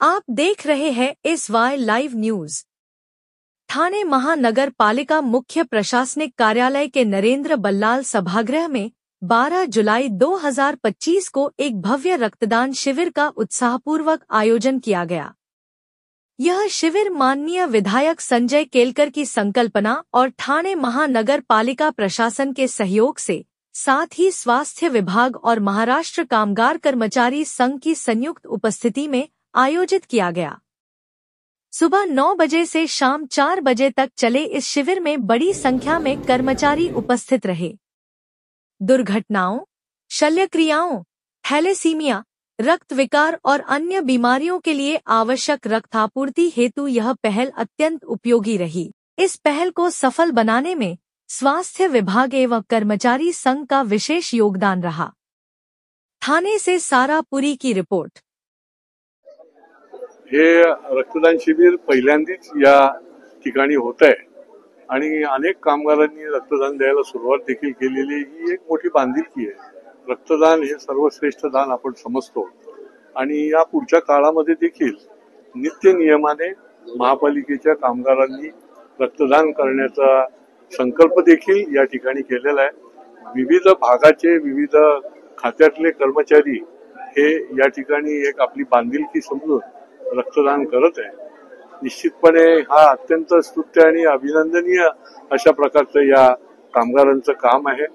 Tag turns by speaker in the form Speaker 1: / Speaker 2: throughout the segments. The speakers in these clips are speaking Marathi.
Speaker 1: आप देख रहे हैं SY लाइव न्यूज। ठाणे महानगर पालिका मुख्य प्रशासनिक कार्यालय के नरेंद्र बल्लाल सभागृह में 12 जुलाई 2025 को एक भव्य रक्तदान शिविर का उत्साहपूर्वक आयोजन किया गया। यह शिविर माननीय विधायक संजय केलकर की संकल्पना और ठाणे महानगर पालिका प्रशासन के सहयोग से, साथ ही स्वास्थ्य विभाग और महाराष्ट्र कामगार कर्मचारी संघ की संयुक्त उपस्थिति में आयोजित किया गया। सुबह 9 बजे से शाम 4 बजे तक चले इस शिविर में बड़ी संख्या में कर्मचारी उपस्थित रहे। दुर्घटनाओं, शल्यक्रियाओं, थैलेसीमिया, रक्त विकार और अन्य बीमारियों के लिए आवश्यक रक्तापूर्ति हेतु यह पहल अत्यंत उपयोगी रही। इस पहल को सफल बनाने में स्वास्थ्य विभाग एवं कर्मचारी संघ का विशेष योगदान रहा। ठाणे से सारा पुरी की रिपोर्ट।
Speaker 2: हे रक्तदान शिबिर पहिल्यांदाच या ठिकाणी होत आहे आणि अनेक कामगारांनी रक्तदान द्यायला सुरुवात देखील केलेली ही एक मोठी बांधिलकी आहे। रक्तदान हे सर्वश्रेष्ठ दान आपण समजतो आणि या पुढच्या काळामध्ये देखील नित्य नियमाने महापालिकेच्या कामगारांनी रक्तदान करण्याचा संकल्प देखील या ठिकाणी केलेला आहे। विविध भागाचे विविध खात्यातले कर्मचारी हे या ठिकाणी एक आपली बांधिलकी समजून रक्तदान करत आहे। निश्चितपणे हा अत्यंत स्तुत्य आणि अभिनंदनीय अशा प्रकारचं या कामगारांचं काम आहे।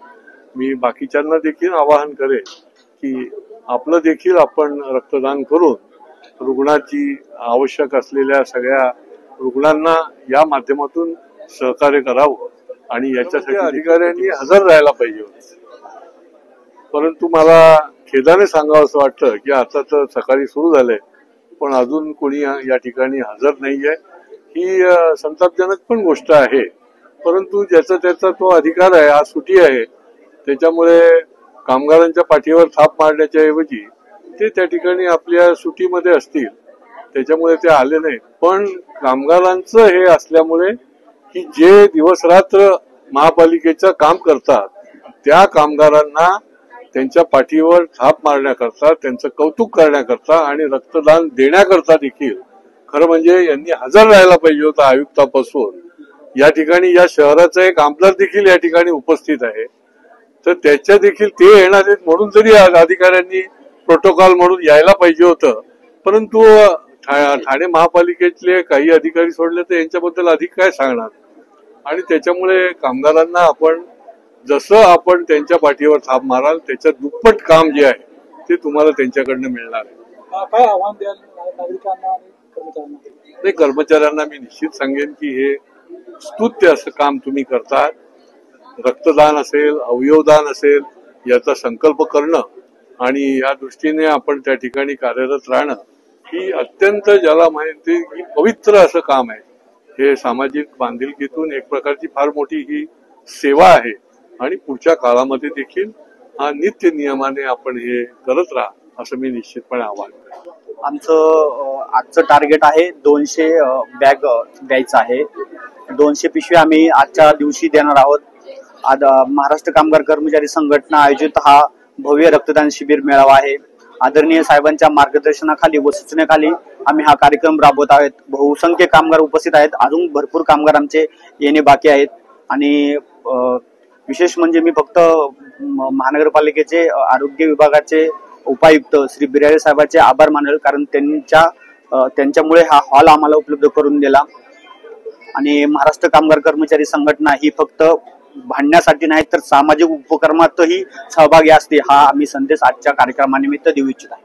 Speaker 2: मी बाकीच्यांना देखील आवाहन करेन की आपलं देखील आपण रक्तदान करून रुग्णाची आवश्यक असलेल्या सगळ्या रुग्णांना या माध्यमातून सहकार्य करावं आणि याच्यासाठी अधिकाऱ्यांनी हजर राहायला पाहिजे। परंतु मला खेदाने सांगावं असं वाटतं की आता तर सकाळी सुरू झालंय पण अजून कोणी या ठिकाणी हजर नाहीये। ही संतापजनक पण गोष्ट आहे, परंतु ज्याचा त्याचा तो अधिकार आहे। आज सुट्टी आहे, त्याच्यामुळे कामगारांच्या पाठीवर थाप मारण्याच्या ऐवजी ते त्या ठिकाणी आपल्या सुट्टीमध्ये असतील, त्याच्यामुळे ते आले नाही। पण कामगारांचं हे असल्यामुळे की जे दिवस रात्र महापालिकेचं काम करतात त्या कामगारांना त्यांच्या पाठीवर थाप मारण्याकरता, त्यांचं कौतुक करण्याकरता आणि रक्तदान देण्याकरता देखील खरं म्हणजे यांनी हजर राहायला पाहिजे होतं। आयुक्तापासून या ठिकाणी या शहराचा एक आमदार देखील या ठिकाणी उपस्थित आहे, तर त्याच्या देखील ते येणार आहेत म्हणून तरी अधिकाऱ्यांनी प्रोटोकॉल म्हणून यायला पाहिजे होतं। परंतु ठाणे महापालिकेतले काही अधिकारी सोडले तर यांच्याबद्दल अधिक काय सांगणार। आणि त्याच्यामुळे कामगारांना आपण जसं आपण त्यांच्या पाठीवर थाप माराल त्याच्या दुप्पट काम जे आहे ते तुम्हाला त्यांच्याकडनं मिळणार आहे।
Speaker 3: काय आव्हान द्याल नागरिकांना आणि कर्मचाऱ्यांना?
Speaker 2: नाही, कर्मचाऱ्यांना मी निश्चित सांगेन की हे स्तुत्य असं काम तुम्ही करतात। रक्तदान असेल, अवयवदान असेल, याचा संकल्प करणं आणि या दृष्टीने आपण त्या ठिकाणी कार्यरत राहणं ही अत्यंत ज्याला माहिती की पवित्र असं काम आहे। हे सामाजिक बांधिलकीतून एक प्रकारची फार मोठी ही सेवा आहे आणि पुढच्या काळामध्ये देखील हा नित्य नियमाने आपण हे करत राहा असं मी निश्चितपणे आवाहन करतो।
Speaker 4: आमचं आजचं टार्गेट आहे 200 बॅग द्यायचं आहे। 200 पिशवी आम्ही आजच्या दिवशी देणार आहोत। आज महाराष्ट्र कामगार कर्मचारी संघटना आयोजित हा भव्य रक्तदान शिबिर मेळावा आहे। आदरणीय साहेबांच्या मार्गदर्शनाखाली व सूचनेखाली आम्ही हा कार्यक्रम राबवत आहोत। बहुसंख्य कामगार उपस्थित आहेत, अजून भरपूर कामगार आमचे येणे बाकी आहेत। आणि विशेष म्हणजे मी फक्त महानगरपालिकेचे आरोग्य विभागाचे उपायुक्त श्री बिरारे साहेबांचे आभार मानेल, कारण त्यांच्यामुळे हा हॉल आम्हाला उपलब्ध करून दिला। आणि महाराष्ट्र कामगार कर्मचारी संघटना ही फक्त भांडण्यासाठी नाही तर सामाजिक उपक्रमातही सहभागी असते, हा आम्ही संदेश आजच्या कार्यक्रमानिमित्त देऊ इच्छित आहे।